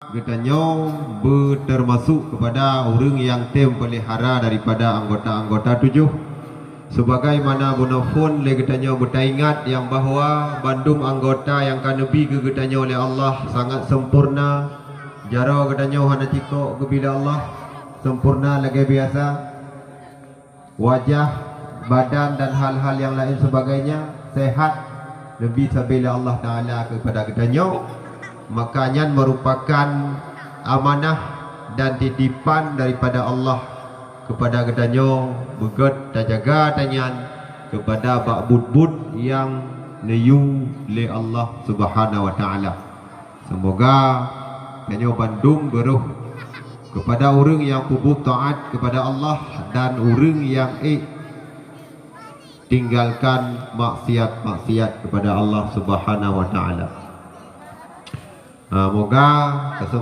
katanya bertermasuk kepada orang yang pelihara daripada anggota-anggota 7. Sebagaimana bonafon le katanya bertaingat yang bahawa bandung anggota yang kanebi ke katanya oleh Allah sangat sempurna. Jara katanya hana ciko ke bila Allah sempurna lagi biasa. Wajah, badan dan hal-hal yang lain sebagainya sehat lebih sabila Allah Ta'ala kepada katanya. Makanya merupakan amanah dan titipan daripada Allah kepada katanya begot dan jaga tanyan kepada bak bud-bud yang neyu le Allah Subhanahu wa Ta'ala. Semoga katanya bandung beruh kepada orang yang kubub taat kepada Allah dan orang yang tinggalkan maksiat-maksiat kepada Allah Subhanahu wa Ta'ala. Moga